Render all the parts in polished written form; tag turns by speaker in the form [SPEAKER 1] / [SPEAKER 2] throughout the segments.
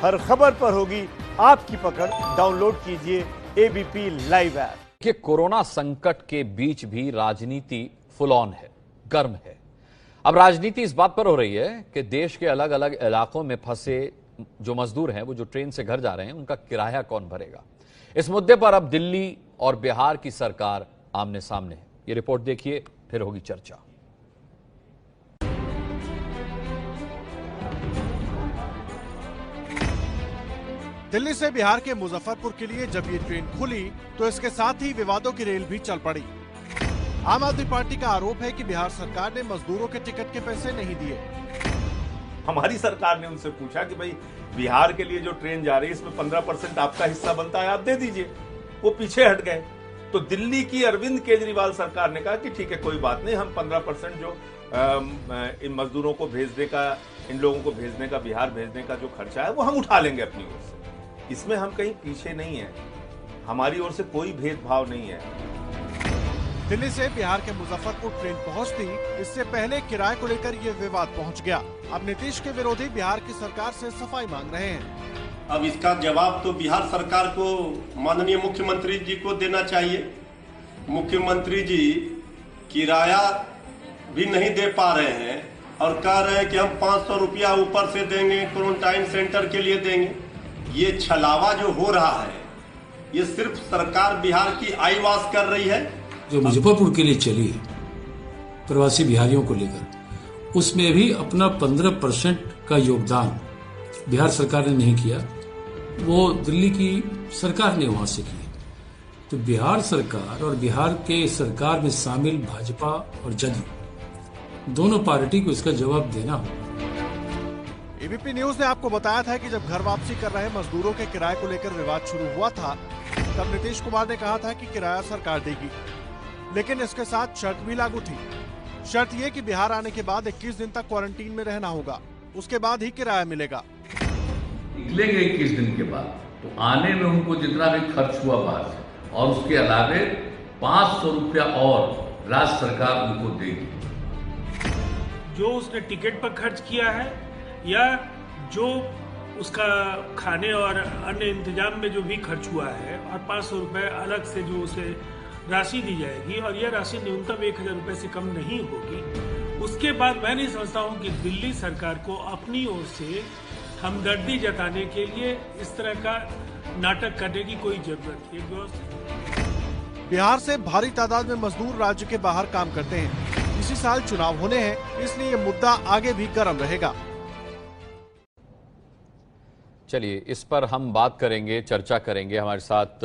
[SPEAKER 1] हर खबर पर होगी आपकी पकड़। डाउनलोड कीजिए एबीपी लाइव ऐप।
[SPEAKER 2] कि कोरोना संकट के बीच भी राजनीति फुल ऑन है, गर्म है। अब राजनीति इस बात पर हो रही है कि देश के अलग अलग इलाकों में फंसे जो मजदूर हैं, वो जो ट्रेन से घर जा रहे हैं, उनका किराया कौन भरेगा। इस मुद्दे पर अब दिल्ली और बिहार की सरकार आमने सामने है। ये रिपोर्ट देखिए, फिर होगी चर्चा।
[SPEAKER 3] दिल्ली से बिहार के मुजफ्फरपुर के लिए जब ये ट्रेन खुली तो इसके साथ ही विवादों की रेल भी चल पड़ी। आम आदमी पार्टी का आरोप है कि बिहार सरकार ने मजदूरों के टिकट के पैसे नहीं दिए।
[SPEAKER 4] हमारी सरकार ने उनसे पूछा कि भाई बिहार के लिए जो ट्रेन जा रही है इसमें 15% आपका हिस्सा बनता है, आप दे दीजिए। वो पीछे हट गए। तो दिल्ली की अरविंद केजरीवाल सरकार ने कहा कि ठीक है, कोई बात नहीं, हम 15% जो इन मजदूरों को भेजने का, इन लोगों को भेजने का, बिहार भेजने का जो खर्चा है वो हम उठा लेंगे अपनी ओर से। इसमें हम कहीं पीछे नहीं है, हमारी ओर से कोई भेदभाव नहीं है।
[SPEAKER 3] दिल्ली से बिहार के मुजफ्फरपुर ट्रेन पहुंचती इससे पहले किराए को लेकर ये विवाद पहुंच गया। अब नीतीश के विरोधी बिहार की सरकार से सफाई मांग रहे हैं।
[SPEAKER 5] अब इसका जवाब तो बिहार सरकार को, माननीय मुख्यमंत्री जी को देना चाहिए। मुख्यमंत्री जी किराया भी नहीं दे पा रहे हैं और कह रहे हैं कि हम 500 रुपया ऊपर से देंगे, क्वारंटाइन सेंटर के लिए देंगे। ये छलावा जो हो रहा है, ये सिर्फ सरकार बिहार की आईवास कर रही है।
[SPEAKER 6] जो मुजफ्फरपुर के लिए चली है प्रवासी बिहारियों को लेकर, उसमें भी अपना 15% का योगदान बिहार सरकार ने नहीं किया, वो दिल्ली की सरकार ने वहां से किया। तो बिहार सरकार और बिहार के सरकार में शामिल भाजपा और जदयू दोनों पार्टी को इसका जवाब देना होगा।
[SPEAKER 3] एबीपी न्यूज ने आपको बताया था कि जब घर वापसी कर रहे मजदूरों के किराए को लेकर विवाद शुरू हुआ था, तब नीतीश कुमार ने कहा था कि किराया सरकार देगी, लेकिन इसके साथ शर्त भी लागू थी। शर्त ये कि बिहार आने के बाद 21 दिन तक क्वारंटीन में रहना होगा, उसके बाद ही किराया मिलेगा।
[SPEAKER 7] निकलेंगे 21 दिन के बाद तो आने में उनको जितना भी खर्च हुआ बाहर से, और उसके अलावे 500 रुपया और राज्य सरकार उनको देगी।
[SPEAKER 8] जो उसने टिकट पर खर्च किया है या जो उसका खाने और अन्य इंतजाम में जो भी खर्च हुआ है, और 500 रुपये अलग से जो उसे राशि दी जाएगी, और यह राशि न्यूनतम 1000 रुपये से कम नहीं होगी। उसके बाद मैं नहीं समझता हूं कि दिल्ली सरकार को अपनी ओर से हमदर्दी जताने के लिए इस तरह का नाटक करने की कोई जरूरत है।
[SPEAKER 3] बिहार से भारी तादाद में मजदूर राज्य के बाहर काम करते हैं। इसी साल चुनाव होने हैं, इसलिए ये मुद्दा आगे भी गर्म रहेगा।
[SPEAKER 2] चलिए, इस पर हम बात करेंगे, चर्चा करेंगे। हमारे साथ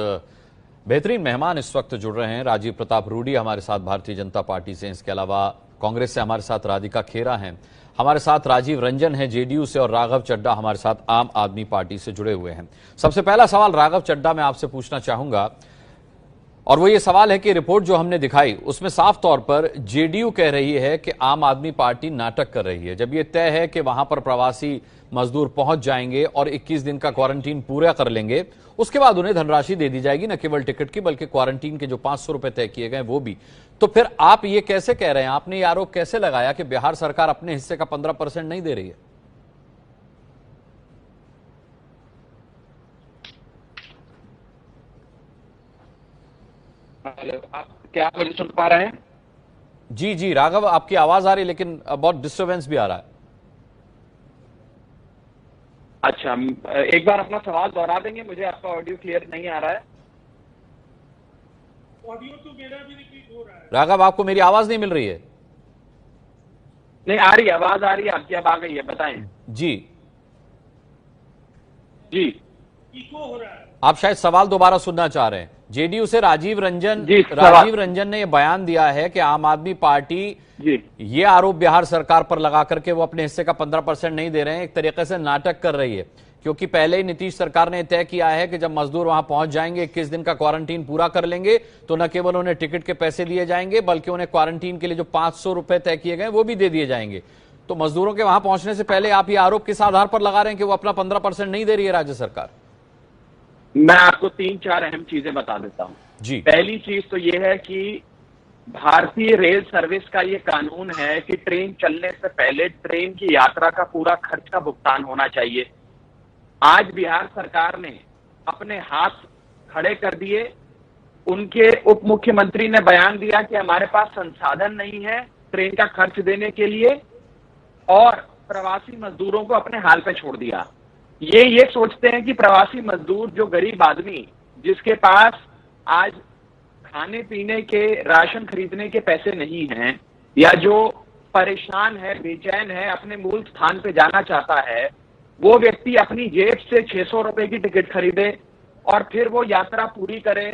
[SPEAKER 2] बेहतरीन मेहमान इस वक्त जुड़ रहे हैं। राजीव प्रताप रूडी हमारे साथ भारतीय जनता पार्टी से, इसके अलावा कांग्रेस से हमारे साथ राधिका खेरा हैं, हमारे साथ राजीव रंजन है जेडीयू से, और राघव चड्ढा हमारे साथ आम आदमी पार्टी से जुड़े हुए हैं। सबसे पहला सवाल राघव चड्ढा मैं आपसे पूछना चाहूंगा, और वो ये सवाल है कि रिपोर्ट जो हमने दिखाई उसमें साफ तौर पर जेडीयू कह रही है कि आम आदमी पार्टी नाटक कर रही है। जब ये तय है कि वहां पर प्रवासी मजदूर पहुंच जाएंगे और 21 दिन का क्वारंटीन पूरा कर लेंगे, उसके बाद उन्हें धनराशि दे दी जाएगी, न केवल टिकट की बल्कि क्वारंटीन के जो 500 रुपए तय किए गए वो भी। तो फिर आप ये कैसे कह रहे हैं, आपने ये आरोप कैसे लगाया कि बिहार सरकार अपने हिस्से का 15% नहीं दे रही है?
[SPEAKER 9] आप क्या मुझे सुन पा रहे हैं?
[SPEAKER 2] जी जी राघव, आपकी आवाज आ रही है लेकिन बहुत डिस्टर्बेंस भी आ रहा है।
[SPEAKER 9] अच्छा, एक बार अपना सवाल दोहरा देंगे? मुझे आपका ऑडियो क्लियर नहीं आ रहा है।
[SPEAKER 8] ऑडियो तो मेरा भी रिपीट हो रहा है।
[SPEAKER 2] राघव, आपको मेरी आवाज नहीं मिल रही है?
[SPEAKER 9] नहीं आ रही, आवाज आ रही है आपकी, अब आ गई है, बताएं।
[SPEAKER 2] जी
[SPEAKER 9] जी,
[SPEAKER 8] इको हो रहा है।
[SPEAKER 2] आप शायद सवाल दोबारा सुनना चाह रहे हैं। जेडीयू से राजीव रंजन ने यह बयान दिया है कि आम आदमी पार्टी ये आरोप बिहार सरकार पर लगा करके वो अपने हिस्से का 15% नहीं दे रहे हैं, एक तरीके से नाटक कर रही है, क्योंकि पहले ही नीतीश सरकार ने तय किया है कि जब मजदूर वहां पहुंच जाएंगे, 21 दिन का क्वारंटीन पूरा कर लेंगे, तो न केवल उन्हें टिकट के पैसे दिए जाएंगे बल्कि उन्हें क्वारंटीन के लिए जो 500 रुपए तय किए गए वो भी दे दिए जाएंगे। तो मजदूरों के वहां पहुंचने से पहले आप ये आरोप किस आधार पर लगा रहे हैं कि वो अपना 15% नहीं दे रही है राज्य सरकार?
[SPEAKER 9] मैं आपको 3-4 अहम चीजें बता देता हूं जी। पहली चीज तो ये है कि भारतीय रेल सर्विस का ये कानून है कि ट्रेन चलने से पहले ट्रेन की यात्रा का पूरा खर्च का भुगतान होना चाहिए। आज बिहार सरकार ने अपने हाथ खड़े कर दिए। उनके उप मुख्यमंत्री ने बयान दिया कि हमारे पास संसाधन नहीं है ट्रेन का खर्च देने के लिए, और प्रवासी मजदूरों को अपने हाल पे छोड़ दिया। ये सोचते हैं कि प्रवासी मजदूर, जो गरीब आदमी जिसके पास आज खाने पीने के, राशन खरीदने के पैसे नहीं हैं, या जो परेशान है, बेचैन है, अपने मूल स्थान पे जाना चाहता है, वो व्यक्ति अपनी जेब से 600 रुपए की टिकट खरीदे और फिर वो यात्रा पूरी करे।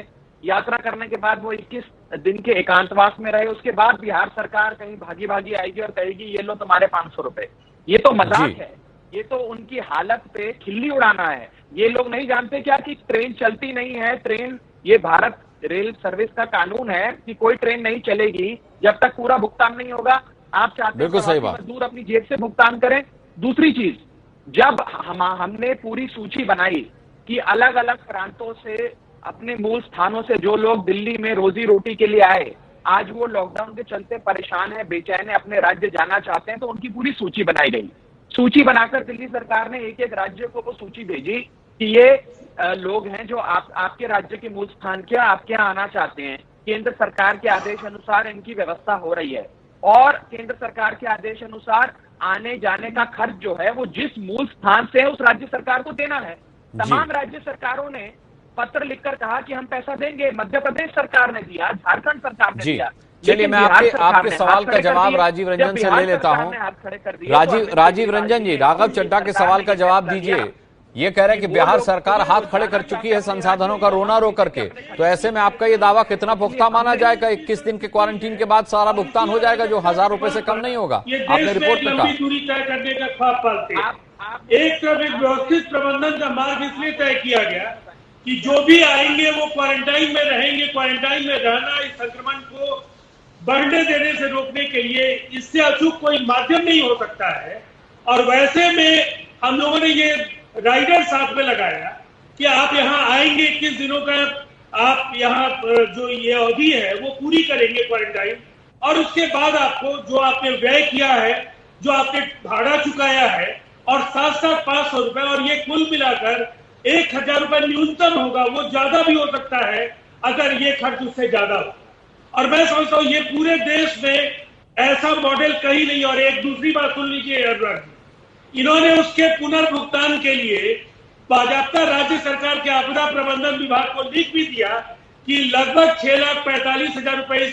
[SPEAKER 9] यात्रा करने के बाद वो 21 दिन के एकांतवास में रहे। उसके बाद बिहार सरकार कहीं भागी भागी आएगी और कहेगी ये लो तुम्हारे 500 रुपए। ये तो मजाक है, ये तो उनकी हालत पे खिल्ली उड़ाना है। ये लोग नहीं जानते क्या कि ट्रेन चलती नहीं है। ट्रेन, ये भारत रेल सर्विस का कानून है कि कोई ट्रेन नहीं चलेगी जब तक पूरा भुगतान नहीं होगा। आप चाहते हैं मजदूर अपनी जेब से भुगतान करें। दूसरी चीज, जब हमने पूरी सूची बनाई कि अलग अलग प्रांतों से, अपने मूल स्थानों से जो लोग दिल्ली में रोजी रोटी के लिए आए, आज वो लॉकडाउन के चलते परेशान है, बेचैन है, अपने राज्य जाना चाहते हैं, तो उनकी पूरी सूची बनाई गई। सूची बनाकर दिल्ली सरकार ने एक एक राज्य को वो सूची भेजी कि ये लोग हैं जो आपके राज्य के मूल स्थान के, आपके यहाँ आना चाहते हैं। केंद्र सरकार के आदेश अनुसार इनकी व्यवस्था हो रही है, और केंद्र सरकार के आदेश अनुसार आने जाने का खर्च जो है वो जिस मूल स्थान से है उस राज्य सरकार को देना है। तमाम राज्य सरकारों ने पत्र लिखकर कहा कि हम पैसा देंगे। मध्य प्रदेश सरकार ने दिया, झारखंड सरकार ने दिया।
[SPEAKER 2] चलिए, मैं आपके सवाल का जवाब राजीव रंजन से ले लेता हूं। राजीव रंजन जी, राघव चड्ढा के सवाल का जवाब दीजिए। ये कह रहे हैं कि बिहार सरकार हाथ खड़े कर चुकी है संसाधनों का रोना रो करके, तो ऐसे में आपका ये दावा कितना पुख्ता माना जाएगा? 21 दिन के क्वारंटीन के बाद सारा भुगतान हो जाएगा जो 1000 रुपए से कम नहीं होगा? आपने रिपोर्ट में कहा
[SPEAKER 8] दूरी तय करने का ख्वाब पालते हैं। एक तरफ एक व्यवस्थित प्रबंधन का मार्ग इसलिए तय किया गया कि जो भी आएंगे वो क्वारंटाइन में रहेंगे। क्वारंटाइन में रहना इस संक्रमण को बढ़ने देने से रोकने के लिए, इससे अचूक कोई माध्यम नहीं हो सकता है। और वैसे में हम लोगों ने ये राइडर साथ में लगाया कि आप यहाँ आएंगे, 21 दिनों का आप यहाँ जो ये अवधि है वो पूरी करेंगे क्वारंटाइन, और उसके बाद आपको जो आपने व्यय किया है, जो आपने भाड़ा चुकाया है, और साथ साथ 500 रुपए, और ये कुल मिलाकर 1000 रुपए न्यूनतम होगा। वो ज्यादा भी हो सकता है अगर ये खर्च उससे ज्यादा हो। और मैं समझता हूँ ये पूरे देश में ऐसा मॉडल कहीं नहीं। और एक दूसरी बात सुन लीजिए अनुराग जी, इन्होंने उसके पुनर्भुगतान के लिए बाजाप्ता राज्य सरकार के आपदा प्रबंधन विभाग को लिख भी दिया कि लगभग 6,45,000 रुपए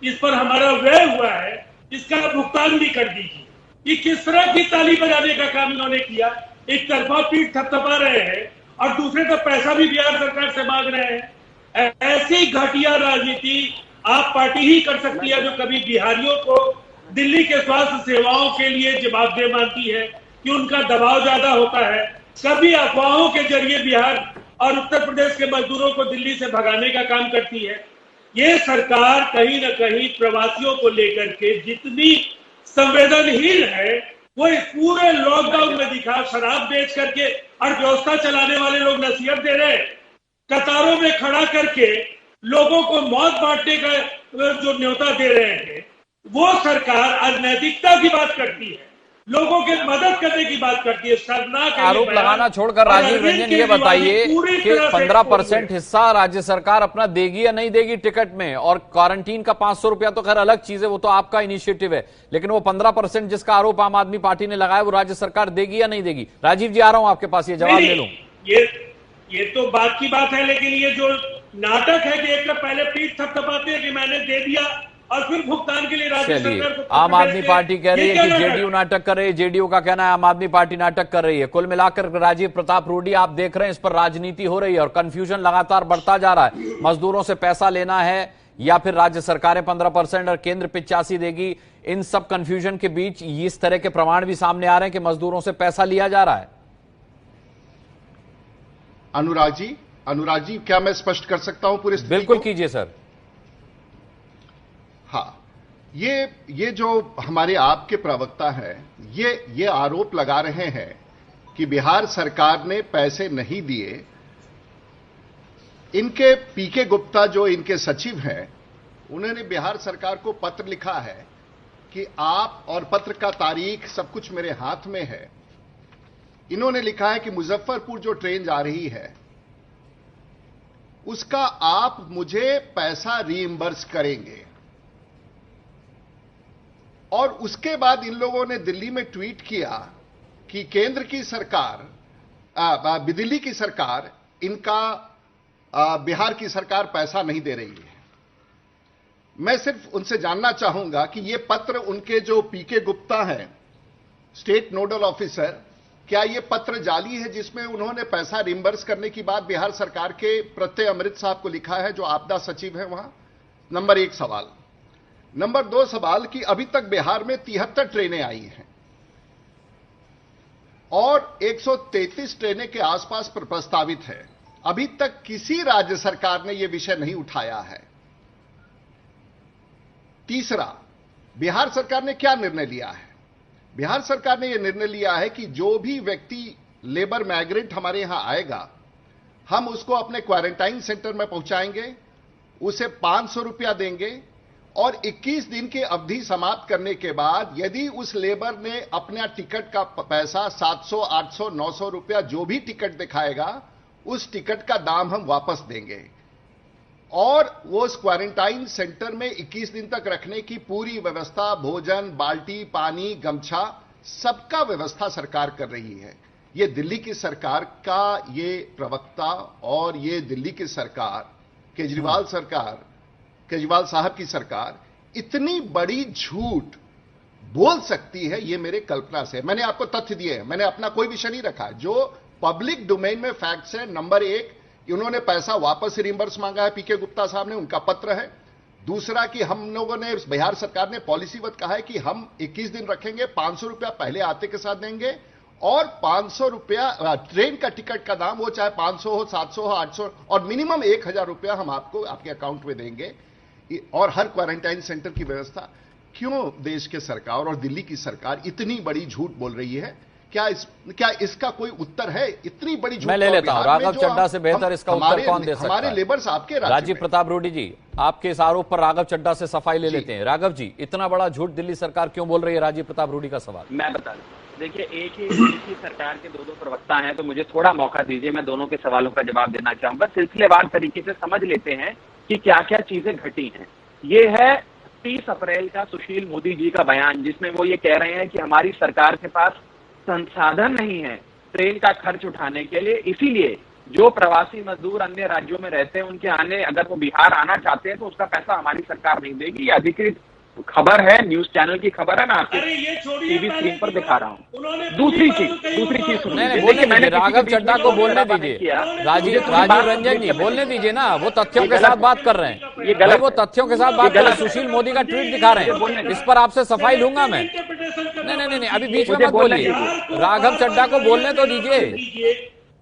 [SPEAKER 8] इस पर हमारा व्यय हुआ है, इसका भुगतान भी कर दीजिए। ये किस तरह की ताली बजाने का काम इन्होंने किया? एक तरफा पीठ थपथपा रहे हैं और दूसरे तरफ पैसा भी बिहार सरकार से मांग रहे हैं। ऐसी घटिया राजनीति आप पार्टी ही कर सकती है जो कभी बिहारियों को दिल्ली के स्वास्थ्य सेवाओं के लिए जवाबदेह मानती है कि उनका दबाव ज्यादा होता है, कभी अफवाहों के जरिए बिहार और उत्तर प्रदेश के मजदूरों को दिल्ली से भगाने का काम करती है। ये सरकार कहीं न कहीं प्रवासियों को लेकर के जितनी संवेदनहीन है वो इस पूरे लॉकडाउन में दिखा। शराब बेच करके अर्थव्यवस्था चलाने वाले लोग नसीहत दे रहे हैं, कतारों में खड़ा करके लोगों को मौत बांटने का जो न्योता दे रहे हैं, वो सरकार आज नैतिकता की बात करती है, लोगों की मदद करने की बात करती है। शर्मनाक
[SPEAKER 2] आरोप लगाना छोड़कर राजीव रंजन ये बताइए कि 15% हिस्सा राज्य सरकार अपना देगी या नहीं देगी टिकट में, और क्वारंटीन का 500 रुपया तो खैर अलग चीज है, वो तो आपका इनिशिएटिव है, लेकिन वो 15% जिसका आरोप आम आदमी पार्टी ने लगाया वो राज्य सरकार देगी या नहीं देगी? राजीव जी, आ रहा हूं आपके पास, ये जवाब ले लूं।
[SPEAKER 8] ये तो बात की बात है, लेकिन ये जो नाटक है कि एक तो पहले पीठ थपथपाते हैं कि मैंने दे दिया और फिर भुगतान के लिए राज्य सरकार को
[SPEAKER 2] आम आदमी पार्टी कह रही है कि जेडीयू नाटक कर रही है, जेडीयू का कहना है आम आदमी पार्टी नाटक कर रही है। कुल मिलाकर राजीव प्रताप रूडी, आप देख रहे हैं इस पर राजनीति हो रही है और कंफ्यूजन लगातार बढ़ता जा रहा है। मजदूरों से पैसा लेना है या फिर राज्य सरकारें 15% और केंद्र 85 देगी, इन सब कंफ्यूजन के बीच इस तरह के प्रमाण भी सामने आ रहे हैं कि मजदूरों से पैसा लिया जा रहा है।
[SPEAKER 10] अनुराग जी, क्या मैं स्पष्ट कर सकता हूं पूरी स्थिति?
[SPEAKER 2] बिल्कुल कीजिए सर।
[SPEAKER 10] हाँ, ये जो हमारे आपके प्रवक्ता हैं, ये आरोप लगा रहे हैं कि बिहार सरकार ने पैसे नहीं दिए। इनके पीके गुप्ता जो इनके सचिव हैं, उन्होंने बिहार सरकार को पत्र लिखा है कि आप, और पत्र का तारीख सब कुछ मेरे हाथ में है, इन्होंने लिखा है कि मुजफ्फरपुर जो ट्रेन जा रही है उसका आप मुझे पैसा रीइंबर्स करेंगे। और उसके बाद इन लोगों ने दिल्ली में ट्वीट किया कि केंद्र की सरकार, दिल्ली की सरकार इनका बिहार की सरकार पैसा नहीं दे रही है। मैं सिर्फ उनसे जानना चाहूंगा कि यह पत्र उनके जो पीके गुप्ता हैं, स्टेट नोडल ऑफिसर, क्या यह पत्र जाली है जिसमें उन्होंने पैसा रिम्बर्स करने की बात बिहार सरकार के प्रत्यय अमृत साहब को लिखा है, जो आपदा सचिव है वहां? नंबर 1 सवाल। नंबर 2 सवाल कि अभी तक बिहार में 73 ट्रेनें आई हैं और 133 ट्रेनें के आसपास प्रस्तावित है। अभी तक किसी राज्य सरकार ने यह विषय नहीं उठाया है। तीसरा, बिहार सरकार ने क्या निर्णय लिया है? बिहार सरकार ने यह निर्णय लिया है कि जो भी व्यक्ति लेबर माइग्रेंट हमारे यहां आएगा, हम उसको अपने क्वारंटाइन सेंटर में पहुंचाएंगे, उसे 500 रुपया देंगे और 21 दिन की अवधि समाप्त करने के बाद यदि उस लेबर ने अपना टिकट का पैसा 700, 800, 900 रुपया जो भी टिकट दिखाएगा, उस टिकट का दाम हम वापस देंगे और वो उस क्वारंटाइन सेंटर में 21 दिन तक रखने की पूरी व्यवस्था, भोजन, बाल्टी, पानी, गमछा, सबका व्यवस्था सरकार कर रही है। ये दिल्ली की सरकार का ये प्रवक्ता और ये दिल्ली की सरकार, केजरीवाल साहब की सरकार इतनी बड़ी झूठ बोल सकती है, ये मेरे कल्पना से। मैंने आपको तथ्य दिए हैं, मैंने अपना कोई विषय नहीं रखा। जो पब्लिक डोमेन में फैक्ट्स है, नंबर 1 उन्होंने पैसा वापस रिम्बर्स मांगा है, पीके गुप्ता साहब ने, उनका पत्र है। दूसरा कि हम लोगों ने, बिहार सरकार ने पॉलिसीवत कहा है कि हम 21 दिन रखेंगे, 500 रुपया पहले आते के साथ देंगे और 500 रुपया ट्रेन का टिकट का दाम, वो चाहे 500 हो, 700 हो, 800 और मिनिमम 1000 रुपया हम आपको आपके अकाउंट में देंगे और हर क्वारंटाइन सेंटर की व्यवस्था। क्यों देश के सरकार और दिल्ली की सरकार इतनी बड़ी झूठ बोल रही है? क्या इसका कोई उत्तर है? इतनी बड़ी झूठ
[SPEAKER 2] मैं ले लेता हूं। राघव चड्ढा से बेहतर इसका उत्तर कौन दे सकता है?
[SPEAKER 10] हमारे लेबर्स आपके
[SPEAKER 2] राजीव प्रताप रूडी जी, आपके इस आरोप पर राघव चड्ढा से सफाई ले लेते हैं। राघव जी, इतना बड़ा झूठ दिल्ली सरकार क्यों बोल रही है? राजीव प्रताप रूडी का सवाल।
[SPEAKER 9] मैं बता दूं, देखिए एक ही सरकार के दो प्रवक्ता हैं, तो मुझे थोड़ा मौका दीजिए, मैं दोनों के सवालों का जवाब देना चाहूंगा। सिलसिलेवार तरीके से समझ लेते हैं कि क्या क्या चीजें घटी हैं। ये है 30 अप्रैल का सुशील मोदी जी का बयान, जिसमें वो ये कह रहे हैं कि हमारी सरकार के पास संसाधन नहीं है ट्रेन का खर्च उठाने के लिए, इसीलिए जो प्रवासी मजदूर अन्य राज्यों में रहते हैं उनके आने, अगर वो बिहार आना चाहते हैं तो उसका पैसा हमारी सरकार नहीं देगी। ये अधिकृत खबर है, न्यूज चैनल की खबर है, मैं आपके टीवी स्क्रीन पर दिखा रहा हूँ। दूसरी चीज सुनिए,
[SPEAKER 2] राघव चड्ढा को बोलने दीजिए, राजीव रंजन जी बोलने दीजिए ना, वो तथ्यों के साथ बात कर रहे हैं। ये गलत, वो तथ्यों के साथ बात कर रहे हैं। सुशील मोदी का ट्वीट दिखा रहे हैं, इस पर आपसे सफाई लूंगा मैं। नहीं, अभी बीच में मत बोलिए, राघव चड्ढा को बोलने तो दीजिए,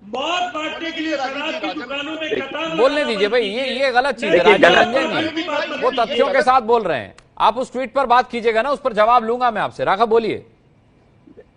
[SPEAKER 8] मौत बांटने के लिए शराब की दुकानों में कतार
[SPEAKER 2] बोलने दीजिए भाई। ये गलत चीज है राजीव रंजन जी, वो तथ्यों के साथ बोल रहे हैं। आप उस ट्वीट पर बात कीजिएगा ना, उस पर जवाब लूंगा मैं आपसे। राघव बोलिए।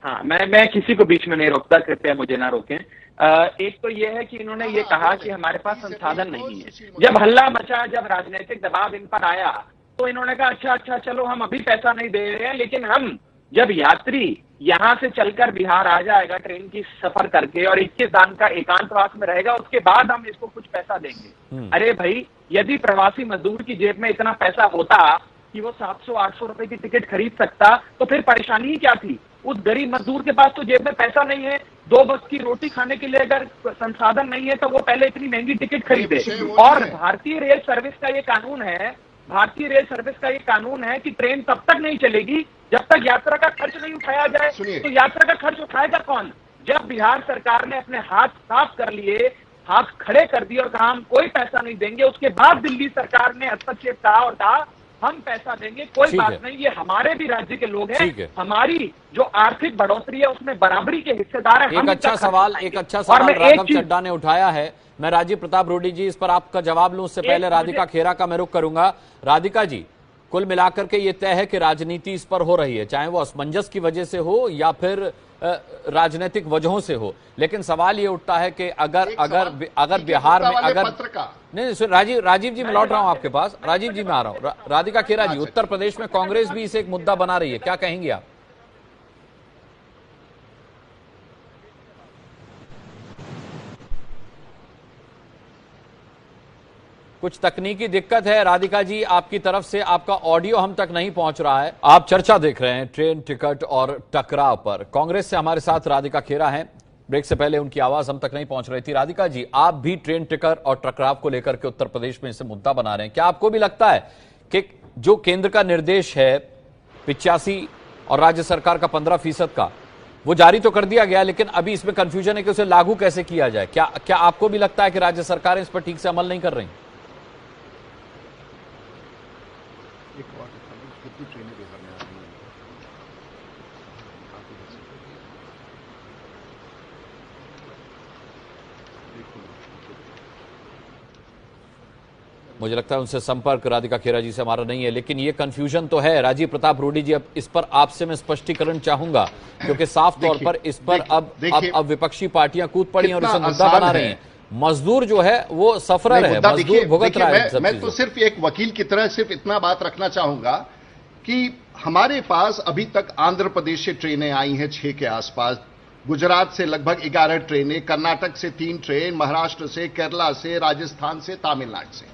[SPEAKER 9] हाँ, मैं किसी को बीच में नहीं रोकता, कृपया मुझे ना रोकें। एक तो ये है कि इन्होंने ये कहा कि हमारे पास संसाधन नहीं है। जब हल्ला मचा, जब राजनीतिक दबाव इन पर आया, तो इन्होंने कहा अच्छा चलो हम अभी पैसा नहीं दे रहे हैं, लेकिन हम जब यात्री यहां से चलकर बिहार आ जाएगा ट्रेन की सफर करके और 21 दिन का एकांतवास में रहेगा, उसके बाद हम इसको कुछ पैसा देंगे। अरे भाई, यदि प्रवासी मजदूर की जेब में इतना पैसा होता कि वो 700-800 रुपए की टिकट खरीद सकता, तो फिर परेशानी ही क्या थी? उस गरीब मजदूर के पास तो जेब में पैसा नहीं है, 2 वक्त की रोटी खाने के लिए अगर संसाधन नहीं है तो वो पहले इतनी महंगी टिकट खरीदे। और भारतीय रेल सर्विस का ये कानून है, कि ट्रेन तब तक नहीं चलेगी जब तक यात्रा का खर्च नहीं उठाया जाए। तो यात्रा का खर्च उठाएगा कौन? जब बिहार सरकार ने अपने हाथ साफ कर लिए, हाथ खड़े कर दिए और कहा हम कोई पैसा नहीं देंगे, उसके बाद दिल्ली सरकार ने हस्तक्षेप कहा और कहा हम पैसा देंगे, कोई बात नहीं, ये हमारे भी राज्य के लोग हैं, हमारी जो आर्थिक बढ़ोतरी है उसमें बराबरी के हिस्सेदार हैं।
[SPEAKER 2] एक अच्छा सवाल राघव चड्ढा ने उठाया है। मैं राजीव प्रताप रूडी जी, इस पर आपका जवाब लूं उससे पहले राधिका खेरा का मैं रुख करूंगा। राधिका जी, कुल मिलाकर के ये तय है कि राजनीति इस पर हो रही है, चाहे वो असमंजस की वजह से हो या फिर राजनीतिक वजहों से हो, लेकिन सवाल ये उठता है कि अगर बिहार में नहीं, राजीव जी मैं लौट रहा हूं आपके पास, राजीव जी मैं आ रहा हूं। राधिका खेरा जी, उत्तर प्रदेश में कांग्रेस भी इसे एक मुद्दा बना रही है, क्या कहेंगे आप? कुछ तकनीकी दिक्कत है। राधिका जी, आपकी तरफ से आपका ऑडियो हम तक नहीं पहुंच रहा है। आप चर्चा देख रहे हैं ट्रेन टिकट और टकराव पर। कांग्रेस से हमारे साथ राधिका खेरा हैं। ब्रेक से पहले उनकी आवाज हम तक नहीं पहुंच रही थी। राधिका जी, आप भी ट्रेन टिकट और टकराव को लेकर के उत्तर प्रदेश में इसे मुद्दा बना रहे हैं। क्या आपको भी लगता है कि जो केंद्र का निर्देश है 85 और राज्य सरकार का 15% का, वो जारी तो कर दिया गया, लेकिन अभी इसमें कंफ्यूजन है कि उसे लागू कैसे किया जाए? क्या आपको भी लगता है कि राज्य सरकारें इस पर ठीक से अमल नहीं कर रही? मुझे लगता है उनसे संपर्क राधिका खेरा जी से हमारा नहीं है, लेकिन ये कंफ्यूजन तो है। राजीव प्रताप रूडी जी, अब इस पर आपसे मैं स्पष्टीकरण चाहूंगा, क्योंकि साफ तौर पर इस पर अब विपक्षी पार्टियां कूद पड़ी और इसे मुद्दा बना रही हैं। मजदूर जो है वो सफरर है, मजदूर भुगत रहा है।
[SPEAKER 10] मैं तो सिर्फ एक वकील की तरह सिर्फ इतना बात रखना चाहूंगा कि हमारे पास अभी तक आंध्र प्रदेश से ट्रेनें आई हैं 6 के आसपास, गुजरात से लगभग 11 ट्रेनें, कर्नाटक से 3 ट्रेन, महाराष्ट्र से, केरला से, राजस्थान से, तमिलनाडु से।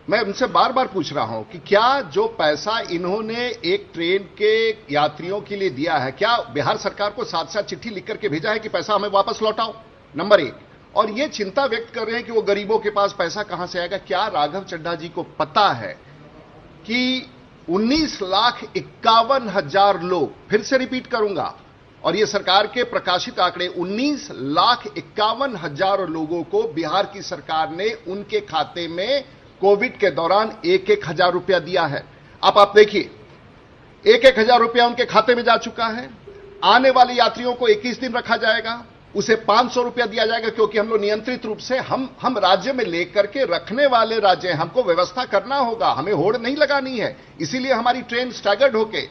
[SPEAKER 10] मैं उनसे बार बार पूछ रहा हूं कि क्या जो पैसा इन्होंने एक ट्रेन के यात्रियों के लिए दिया है, क्या बिहार सरकार को साथ साथ चिट्ठी लिख करके भेजा है कि पैसा हमें वापस लौटाओ? नंबर 1। और ये चिंता व्यक्त कर रहे हैं कि वो गरीबों के पास पैसा कहां से आएगा। क्या राघव चड्ढा जी को पता है कि 19,51,000 लोग, फिर से रिपीट करूंगा, और ये सरकार के प्रकाशित आंकड़े, 19,51,000 लोगों को बिहार की सरकार ने उनके खाते में कोविड के दौरान 1,000 रुपया दिया है। आप देखिए, 1,000 रुपया उनके खाते में जा चुका है। आने वाले यात्रियों को 21 दिन रखा जाएगा, उसे 500 रुपया दिया जाएगा, क्योंकि हम लोग नियंत्रित रूप से हम राज्य में लेकर के रखने वाले राज्य हैं, हमको व्यवस्था करना होगा, हमें होड़ नहीं लगानी है। इसीलिए हमारी ट्रेन स्टैगर्ड होके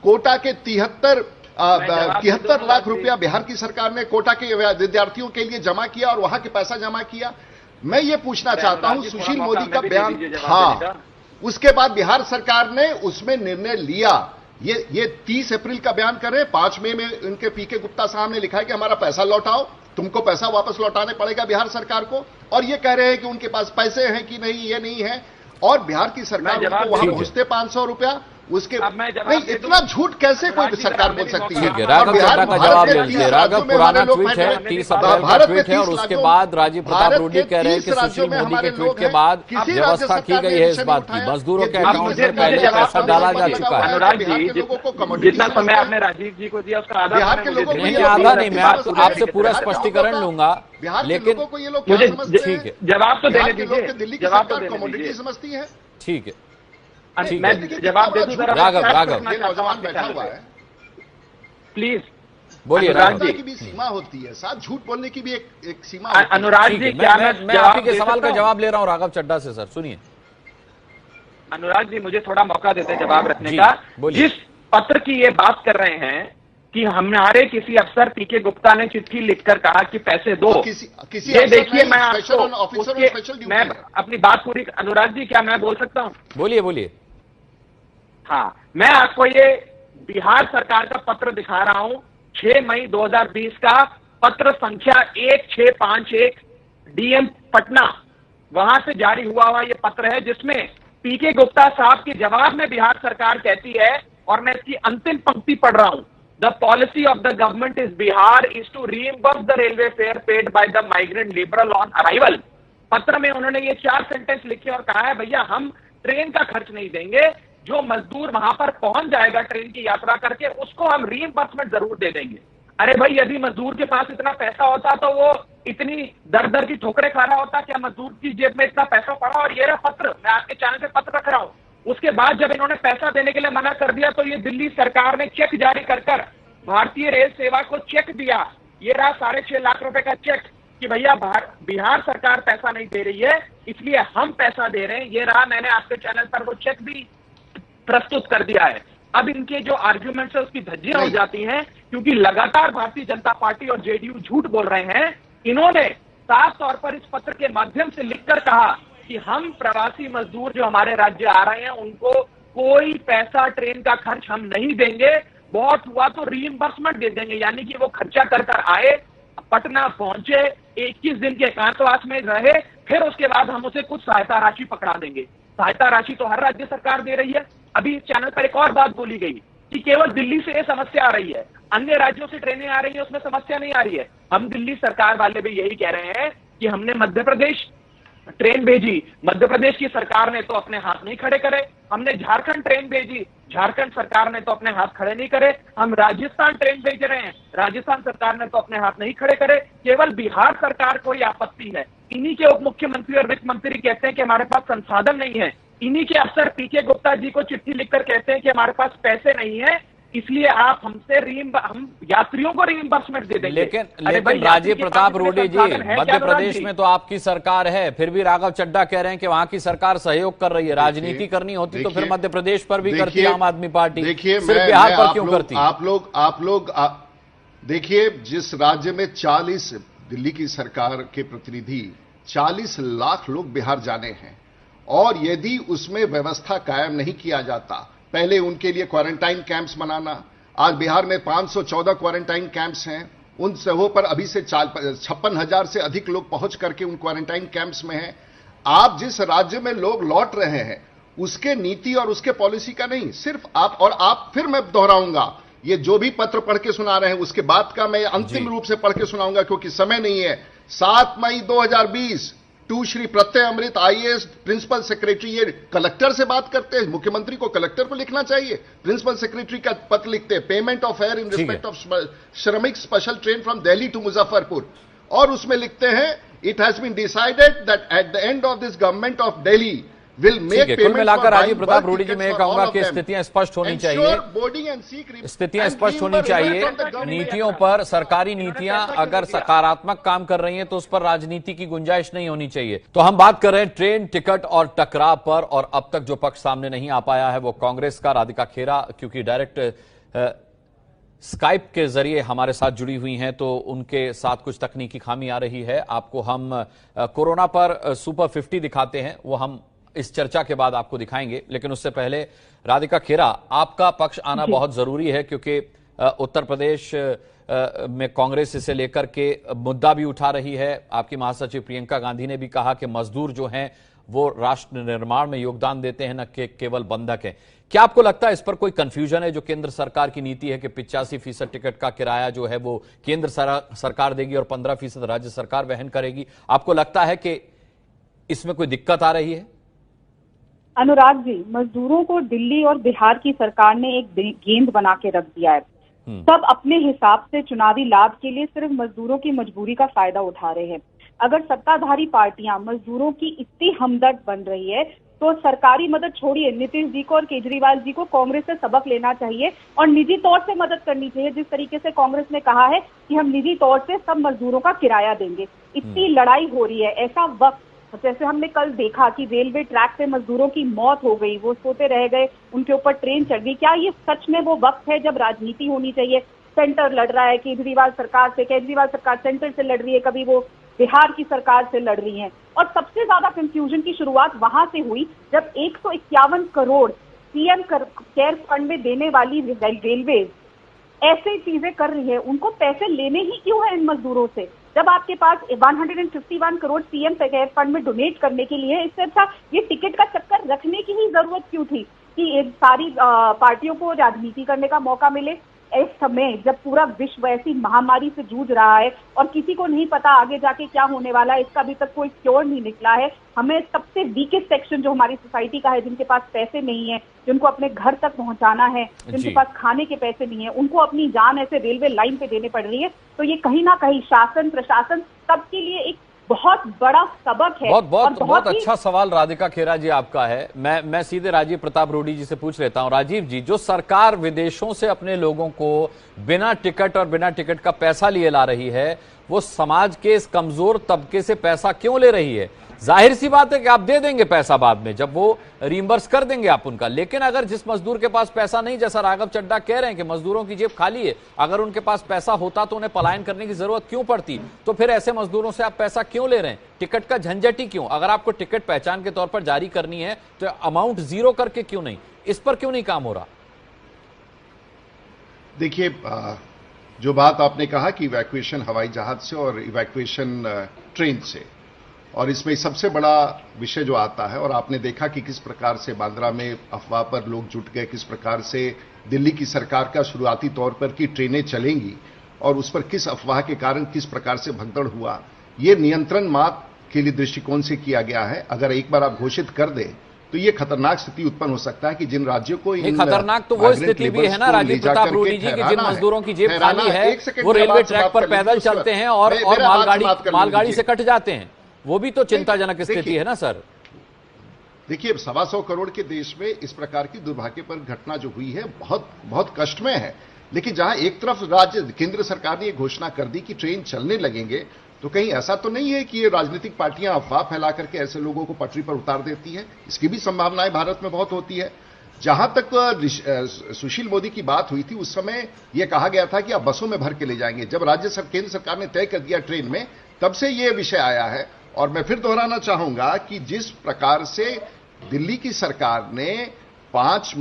[SPEAKER 10] कोटा के 73 लाख रुपया बिहार की सरकार ने कोटा के विद्यार्थियों के लिए जमा किया और वहां के पैसा जमा किया। मैं ये पूछना चाहता हूं, सुशील मोदी का बयान था, उसके बाद बिहार सरकार ने उसमें निर्णय लिया। ये 30 अप्रैल का बयान कर रहे हैं, 5 मई में उनके पीके गुप्ता साहब ने लिखा है कि हमारा पैसा लौटाओ, तुमको पैसा वापस लौटाने पड़ेगा बिहार सरकार को। और ये कह रहे हैं कि उनके पास पैसे हैं कि नहीं, ये नहीं है। और बिहार की सरकार को वहां पहुंचते 500 रुपया, उसके नहीं, इतना झूठ कैसे कोई सरकार बोल सकती है?
[SPEAKER 2] राघव चड्ढा का जवाब ले लीजिए। राघव, पुराना ट्वीट है, 30 अप्रैल का ट्वीट है, और उसके बाद राजीव प्रताप रूडी कह रहे हैं कि सुशील मोदी के ट्वीट के बाद व्यवस्था की गई है इस बात की, मजदूरों के अकाउंट में पहले पैसा डाला जा चुका है।
[SPEAKER 9] अनुराग जी, जितना समय आपने राजीव जी को दिया उसका आधा
[SPEAKER 10] बिहार के लोगों को,
[SPEAKER 2] नहीं आधा नहीं, मैं आपसे पूरा स्पष्टीकरण लूंगा, लेकिन
[SPEAKER 10] मुझे
[SPEAKER 2] ठीक है,
[SPEAKER 9] जवाब तो देने दीजिए।
[SPEAKER 10] दिल्ली की सरकार कमोडिटी समझती है।
[SPEAKER 2] ठीक है,
[SPEAKER 9] मैं जवाब दे दूं जरा।
[SPEAKER 2] राघव
[SPEAKER 10] नौजवान बैठा हुआ है,
[SPEAKER 9] प्लीज
[SPEAKER 2] बोलिए।
[SPEAKER 10] अनुराग जी की भी सीमा होती है, साथ झूठ बोलने की भी एक सीमा होती है।
[SPEAKER 9] अनुराग जी, क्या
[SPEAKER 2] मैं आप के सवाल का जवाब ले रहा हूं राघव चड्ढा से। सर सुनिए।
[SPEAKER 9] अनुराग जी, मुझे थोड़ा मौका देते हैं जवाब रखने का। जिस पत्र की ये बात कर रहे हैं कि हमारे किसी अफसर पीके गुप्ता ने चिट्ठी लिखकर कहा कि पैसे दो, ये देखिए, मैं अपनी बात पूरी, अनुराग जी क्या मैं बोल सकता हूं?
[SPEAKER 2] बोलिए।
[SPEAKER 9] हाँ, मैं आपको ये बिहार सरकार का पत्र दिखा रहा हूं, 6 मई 2020 का पत्र संख्या 1651 डीएम पटना, वहां से जारी हुआ ये पत्र है, जिसमें पीके गुप्ता साहब के जवाब में बिहार सरकार कहती है, और मैं इसकी अंतिम पंक्ति पढ़ रहा हूं, the policy of the government is Bihar is to reimburse the railway fare paid by the migrant labourer on arrival. पत्र में उन्होंने ये 4 सेंटेंस लिखे और कहा है, भैया हम ट्रेन का खर्च नहीं देंगे, जो मजदूर वहां पर पहुंच जाएगा ट्रेन की यात्रा करके, उसको हम रीइंबर्समेंट जरूर दे देंगे। अरे भाई, यदि मजदूर के पास इतना पैसा होता तो वो इतनी दर की ठोकरें खा रहा होता? क्या मजदूर की जेब में इतना पैसा पड़ा? और ये रहा पत्र, मैं आपके चैनल पे पत्र रख रहा हूं। उसके बाद जब इन्होंने पैसा देने के लिए मना कर दिया, तो ये दिल्ली सरकार ने चेक जारी कर भारतीय रेल सेवा को चेक दिया। ये रहा 6.5 लाख रुपए का चेक कि भैया बिहार सरकार पैसा नहीं दे रही है, इसलिए हम पैसा दे रहे हैं। ये रहा, मैंने आपके चैनल पर वो चेक भी प्रस्तुत कर दिया है। अब इनके जो आर्ग्यूमेंट्स है उसकी धज्जियां हो जाती हैं, क्योंकि लगातार भारतीय जनता पार्टी और जेडीयू झूठ बोल रहे हैं। इन्होंने साफ तौर पर इस पत्र के माध्यम से लिखकर कहा कि हम प्रवासी मजदूर जो हमारे राज्य आ रहे हैं उनको कोई पैसा ट्रेन का खर्च हम नहीं देंगे, बहुत हुआ तो रीइंबर्समेंट दे देंगे। यानी कि वो खर्चा कर आए, पटना पहुंचे, 21 दिन के एकांतवास में रहे, फिर उसके बाद हम उसे कुछ सहायता राशि पकड़ा देंगे। सहायता राशि तो हर राज्य सरकार दे रही है। अभी इस चैनल पर एक और बात बोली गई कि केवल दिल्ली से ये समस्या आ रही है, अन्य राज्यों से ट्रेनें आ रही है, उसमें समस्या नहीं आ रही है। हम दिल्ली सरकार वाले भी यही कह रहे हैं कि हमने मध्य प्रदेश ट्रेन भेजी, मध्य प्रदेश की सरकार ने तो अपने हाथ नहीं खड़े करे। हमने झारखंड ट्रेन भेजी, झारखंड सरकार ने तो अपने हाथ खड़े नहीं करे। हम राजस्थान ट्रेन भेज रहे हैं, राजस्थान सरकार ने तो अपने हाथ नहीं खड़े करे। केवल बिहार सरकार को ही आपत्ति है। इन्हीं के उप मुख्यमंत्री और वित्त मंत्री कहते हैं कि हमारे पास संसाधन नहीं है। इन्हीं के अफसर पीके गुप्ता जी को चिट्ठी लिखकर कहते हैं कि हमारे पास पैसे नहीं है, इसलिए आप हमसे हम यात्रियों को रीइंबर्समेंट दे देंगे।
[SPEAKER 2] लेकिन राजीव प्रताप रूडी जी, मध्य प्रदेश में तो आपकी सरकार है, फिर भी राघव चड्ढा कह रहे हैं कि वहां की सरकार सहयोग कर रही है। राजनीति करनी होती तो फिर मध्य प्रदेश पर भी करती है आम आदमी पार्टी, सिर्फ बिहार पर क्यों करती?
[SPEAKER 10] आप लोग देखिए, जिस राज्य में 40 दिल्ली की सरकार के प्रतिनिधि 40 लाख लोग बिहार जाने हैं, और यदि उसमें व्यवस्था कायम नहीं किया जाता, पहले उनके लिए क्वारंटाइन कैंप्स बनाना, आज बिहार में 514 क्वारंटाइन कैंप्स हैं, उन सबों पर अभी से 56,000 से अधिक लोग पहुंच करके उन क्वारंटाइन कैंप्स में हैं। आप जिस राज्य में लोग लौट रहे हैं उसके नीति और उसके पॉलिसी का नहीं, सिर्फ आप फिर मैं दोहराऊंगा, ये जो भी पत्र पढ़ के सुना रहे हैं उसके बाद का मैं अंतिम रूप से पढ़ के सुनाऊंगा क्योंकि समय नहीं है। 7 मई 2020 to Shri Pratyaya Amrit IAS principal secretary, ये कलेक्टर से बात करते हैं, मुख्यमंत्री को कलेक्टर को लिखना चाहिए, प्रिंसिपल सेक्रेटरी का पत्र लिखते हैं, payment of fare in respect of Shramik special train from Delhi to Muzaffarpur, और उसमें लिखते हैं it has been decided that at the end of this government of Delhi will make payment.
[SPEAKER 2] कुल मिलाकर राजीव प्रताप रूडी जी, मैं कहूंगा कि स्थितियां स्पष्ट होनी चाहिए, स्थितियां स्पष्ट होनी चाहिए। नीतियों पर, सरकारी नीतियां अगर सकारात्मक काम कर रही हैं तो उस पर राजनीति की गुंजाइश नहीं होनी चाहिए। तो हम बात कर रहे हैं ट्रेन टिकट और टकराव पर, और अब तक जो पक्ष सामने नहीं आ पाया है वो कांग्रेस का। राधिका खेरा क्योंकि डायरेक्ट स्काइप के जरिए हमारे साथ जुड़ी हुई हैं तो उनके साथ कुछ तकनीकी खामी आ रही है। आपको हम कोरोना पर सुपर 50 दिखाते हैं, वो हम इस चर्चा के बाद आपको दिखाएंगे, लेकिन उससे पहले राधिका खेरा, आपका पक्ष आना बहुत जरूरी है क्योंकि उत्तर प्रदेश में कांग्रेस इसे लेकर के मुद्दा भी उठा रही है। आपकी महासचिव प्रियंका गांधी ने भी कहा कि मजदूर जो हैं वो राष्ट्र निर्माण में योगदान देते हैं, न कि केवल बंधक हैं। क्या आपको लगता है इस पर कोई कंफ्यूजन है? जो केंद्र सरकार की नीति है कि 85% टिकट का किराया जो है वो केंद्र सरकार देगी और 15% राज्य सरकार वहन करेगी, आपको लगता है कि इसमें कोई दिक्कत आ रही है?
[SPEAKER 11] अनुराग जी, मजदूरों को दिल्ली और बिहार की सरकार ने एक गेंद बना के रख दिया है। सब अपने हिसाब से चुनावी लाभ के लिए सिर्फ मजदूरों की मजबूरी का फायदा उठा रहे हैं। अगर सत्ताधारी पार्टियां मजदूरों की इतनी हमदर्द बन रही है तो सरकारी मदद छोड़िए, नीतीश जी को और केजरीवाल जी को कांग्रेस से सबक लेना चाहिए और निजी तौर से मदद करनी चाहिए। जिस तरीके से कांग्रेस ने कहा है कि हम निजी तौर से सब मजदूरों का किराया देंगे, इतनी लड़ाई हो रही है, ऐसा वक्त जैसे हमने कल देखा कि रेलवे ट्रैक पे मजदूरों की मौत हो गई, वो सोते रह गए, उनके ऊपर ट्रेन चढ़ गई। क्या ये सच में वो वक्त है जब राजनीति होनी चाहिए? सेंटर लड़ रहा है केजरीवाल सरकार से, केजरीवाल सरकार सेंटर से लड़ रही है, कभी वो बिहार की सरकार से लड़ रही है। और सबसे ज्यादा कंफ्यूजन की शुरुआत वहां से हुई जब 151 करोड़ सीएम केयर फंड में देने वाली रेलवे ऐसी चीजें कर रही है, उनको पैसे लेने ही क्यों है इन मजदूरों से? जब आपके पास 151 करोड़ सीएम केयर फंड में डोनेट करने के लिए, इससे अच्छा ये टिकट का चक्कर रखने की ही जरूरत क्यों थी कि सारी पार्टियों को राजनीति करने का मौका मिले इस समय जब पूरा विश्व ऐसी महामारी से जूझ रहा है और किसी को नहीं पता आगे जाके क्या होने वाला है, इसका अभी तक कोई क्योर नहीं निकला है। हमें सबसे वीकेस्ट सेक्शन जो हमारी सोसाइटी का है, जिनके पास पैसे नहीं है, जिनको अपने घर तक पहुंचाना है, जिनके पास खाने के पैसे नहीं है, उनको अपनी जान ऐसे रेलवे लाइन पे देने पड़ रही है। तो ये कहीं ना कहीं शासन प्रशासन सबके लिए एक बहुत बड़ा सबक है।
[SPEAKER 2] बहुत अच्छा सवाल राधिका खेरा जी आपका है। मैं सीधे राजीव प्रताप रूडी जी से पूछ लेता हूं। राजीव जी, जो सरकार विदेशों से अपने लोगों को बिना टिकट और बिना टिकट का पैसा लिए ला रही है, वो समाज के इस कमजोर तबके से पैसा क्यों ले रही है? जाहिर सी बात है कि आप दे देंगे पैसा बाद में, जब वो रीइंबर्स कर देंगे आप उनका। लेकिन अगर जिस मजदूर के पास पैसा नहीं, जैसा राघव चड्ढा कह रहे हैं कि मजदूरों की जेब खाली है, अगर उनके पास पैसा होता तो उन्हें पलायन करने की जरूरत क्यों पड़ती? तो फिर ऐसे मजदूरों से आप पैसा क्यों ले रहे हैं? टिकट का झंझट ही क्यों? अगर आपको टिकट पहचान के तौर पर जारी करनी है तो अमाउंट जीरो करके क्यों नहीं? इस पर क्यों नहीं काम हो रहा?
[SPEAKER 10] देखिए, जो बात आपने कहा कि इवैक्यूएशन हवाई जहाज से और इवैक्यूएशन ट्रेन से, और इसमें सबसे बड़ा विषय जो आता है, और आपने देखा कि किस प्रकार से बांद्रा में अफवाह पर लोग जुट गए, किस प्रकार से दिल्ली की सरकार का शुरुआती तौर पर कि ट्रेनें चलेंगी और उस पर किस अफवाह के कारण किस प्रकार से भगदड़ हुआ, ये नियंत्रण मात्र के लिए दृष्टिकोण से किया गया है। अगर एक बार आप घोषित कर दें तो ये खतरनाक स्थिति उत्पन्न हो सकता है कि जिन राज्यों को
[SPEAKER 2] खतरनाक तो वो स्थिति भी है ना राजीव प्रताप रूडी जी, कि जिन मजदूरों की जेब खाली है वो रेलवे ट्रैक पर पैदल चलते हैं और मालगाड़ी से कट जाते हैं, वो भी तो चिंताजनक स्थिति है ना सर।
[SPEAKER 10] देखिए 125 करोड़ के देश में इस प्रकार की दुर्भाग्यपूर्ण घटना जो हुई है बहुत बहुत कष्टमय है। लेकिन जहां एक तरफ राज्य केंद्र सरकार ने यह घोषणा कर दी कि ट्रेन चलने लगेंगे, तो कहीं ऐसा तो नहीं है कि ये राजनीतिक पार्टियां अफवाह फैला करके ऐसे लोगों को पटरी पर उतार देती है। इसकी भी संभावनाएं भारत में बहुत होती है। जहां तक सुशील मोदी की बात हुई थी उस समय यह कहा गया था कि आप बसों में भर के ले जाएंगे। जब केंद्र सरकार ने तय कर दिया ट्रेन में, तब से यह विषय आया है। और मैं फिर दोहराना चाहूंगा कि जिस प्रकार से दिल्ली की सरकार ने 7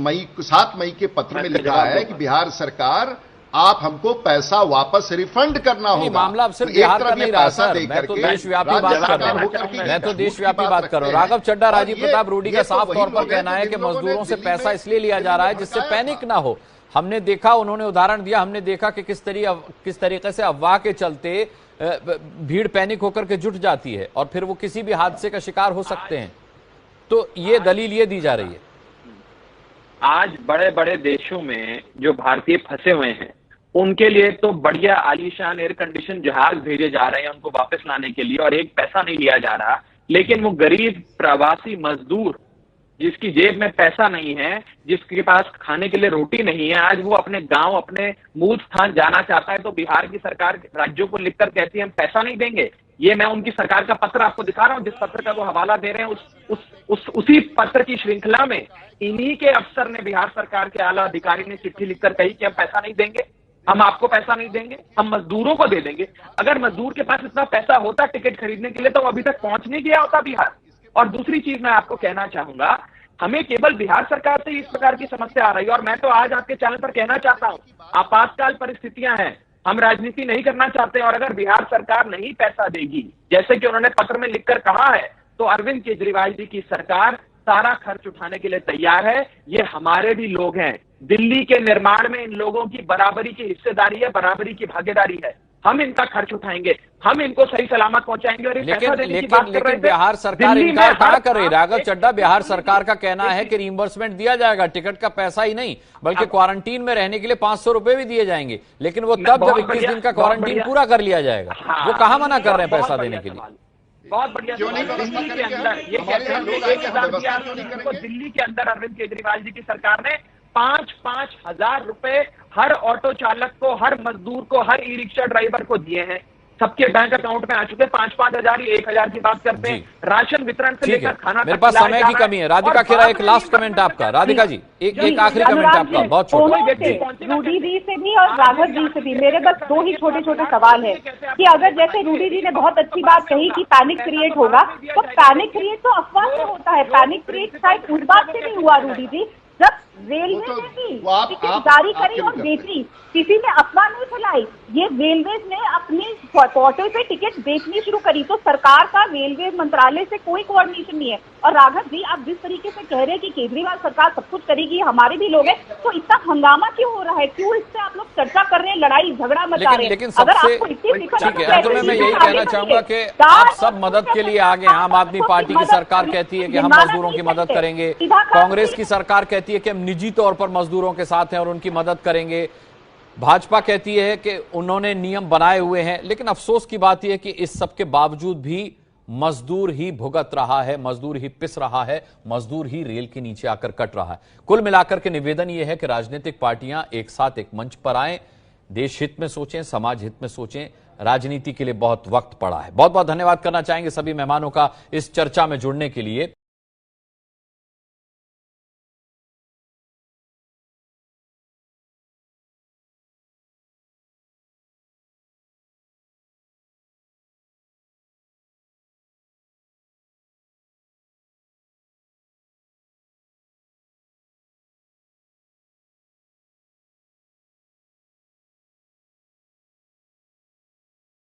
[SPEAKER 10] मई के पत्र में लिखा है कि बिहार सरकार आप हमको पैसा वापस रिफंड करना होगा।
[SPEAKER 2] मामला अब सिर्फ बिहार का नहीं रहा सर, मैं तो देशव्यापी बात कर रहा हूं। मैं तो देशव्यापी बात कर रहा हूं। राघव चड्ढा, राजीव प्रताप रूडी का साफ तौर पर कहना है कि मजदूरों से पैसा इसलिए लिया जा रहा है जिससे पैनिक ना हो। हमने देखा, उन्होंने उदाहरण दिया, हमने देखा कि किस तरीके से अफवाह के चलते भीड़ पैनिक होकर के जुट जाती है और फिर वो किसी भी हादसे का शिकार हो सकते हैं। तो ये दलील ये दी जा रही है।
[SPEAKER 9] आज बड़े बड़े देशों में जो भारतीय फंसे हुए हैं उनके लिए तो बढ़िया आलीशान एयर कंडीशन जहाज भेजे जा रहे हैं उनको वापस लाने के लिए, और एक पैसा नहीं लिया जा रहा। लेकिन वो गरीब प्रवासी मजदूर जिसकी जेब में पैसा नहीं है, जिसके पास खाने के लिए रोटी नहीं है, आज वो अपने गांव, अपने मूल स्थान जाना चाहता है, तो बिहार की सरकार राज्यों को लिखकर कहती है हम पैसा नहीं देंगे। ये मैं उनकी सरकार का पत्र आपको दिखा रहा हूं, जिस पत्र का वो हवाला दे रहे हैं, उसी पत्र की श्रृंखला में इन्हीं के अफसर ने बिहार सरकार के आला अधिकारी ने चिट्ठी लिखकर कही कि हम पैसा नहीं देंगे, हम आपको पैसा नहीं देंगे, हम मजदूरों को दे देंगे। अगर मजदूर के पास इतना पैसा होता टिकट खरीदने के लिए तो वो अभी तक पहुंच नहीं गया होता बिहार। और दूसरी चीज मैं आपको कहना चाहूंगा, हमें केवल बिहार सरकार से इस प्रकार की समस्या आ रही है। और मैं तो आज आपके चैनल पर कहना चाहता हूं, आपातकाल परिस्थितियां हैं, हम राजनीति नहीं करना चाहते। और अगर बिहार सरकार नहीं पैसा देगी, जैसे कि उन्होंने पत्र में लिखकर कहा है, तो अरविंद केजरीवाल जी की सरकार सारा खर्च उठाने के लिए तैयार है। ये हमारे भी लोग हैं, दिल्ली के निर्माण में इन लोगों की बराबरी की हिस्सेदारी है, बराबरी की भागीदारी है। हम इनका खर्च उठाएंगे, हम इनको सही सलामत पहुंचाएंगे। और
[SPEAKER 2] लेकिन बिहार सरकार इनकार कहाँ कर रही? राघव चड्ढा, बिहार सरकार का कहना है कि रिइंबर्समेंट दिया जाएगा, टिकट का पैसा ही नहीं बल्कि क्वारंटीन में रहने के लिए 500 रुपए भी दिए जाएंगे। लेकिन वो तब जब 21 दिन का क्वारंटीन पूरा कर लिया जाएगा। वो कहाँ मना कर रहे हैं पैसा देने के लिए?
[SPEAKER 9] बहुत बढ़िया। दिल्ली के अंदर ये कहते हैं, दिल्ली के अंदर अरविंद केजरीवाल जी की सरकार ने 5-5 हजार रुपए हर ऑटो चालक को, हर मजदूर को, हर ई रिक्शा ड्राइवर को दिए हैं। सबके बैंक अकाउंट में आ चुके हैं। 5-5 हजार, 1,000 की बात करते हैं। राशन वितरण से लेकर खाना,
[SPEAKER 2] मेरे पास समय की कमी है। राधिका खेरा, एक लास्ट कमेंट आपका। राधिका जी, एक आखिरी कमेंट आपका, बहुत छोटा।
[SPEAKER 11] रूडी जी से भी और राघव जी से भी मेरे बस 2 ही छोटे छोटे सवाल है कि अगर जैसे रूडी जी ने बहुत अच्छी बात कही कि पैनिक क्रिएट होगा, तो पैनिक क्रिएट तो अफवाह से होता है। पैनिक क्रिएट शायद उस बात से नहीं हुआ रूडी जी, जब रेलवे ने भी टिकट जारी करी और बेची, किसी ने अफवाह नहीं फैलाई। ये रेलवे ने अपने पोर्टल पे टिकट बेचनी शुरू करी, तो सरकार का रेलवे मंत्रालय से कोई कोऑर्डिनेशन नहीं है। और राघव जी, आप जिस तरीके से कह रहे हैं कि केजरीवाल सरकार सब कुछ करेगी, हमारे भी लोग हैं, तो इतना हंगामा क्यों हो रहा है? क्यों इससे आप लोग चर्चा कर रहे हैं, लड़ाई झगड़ा मचा रहे हैं?
[SPEAKER 2] लेकिन सबसे ठीक है, अंत में मैं यही कहना चाहूंगा कि आप सब मदद के लिए आगे। आम आदमी पार्टी की सरकार कहती है कि हम मजदूरों की मदद करेंगे, कांग्रेस की सरकार कहती है कि हम निजी तौर पर मजदूरों के साथ हैं और उनकी मदद करेंगे, भाजपा कहती है कि उन्होंने नियम बनाए हुए हैं। लेकिन अफसोस की बात यह है कि इस सब के बावजूद भी मजदूर ही भुगत रहा है, मजदूर ही पिस रहा है, मजदूर ही रेल के नीचे आकर कट रहा है। कुल मिलाकर के निवेदन यह है कि राजनीतिक पार्टियां एक साथ एक मंच पर आएं, देश हित में सोचें, समाज हित में सोचें। राजनीति के लिए बहुत वक्त पड़ा है। बहुत बहुत धन्यवाद करना चाहेंगे सभी मेहमानों का इस चर्चा में जुड़ने के लिए।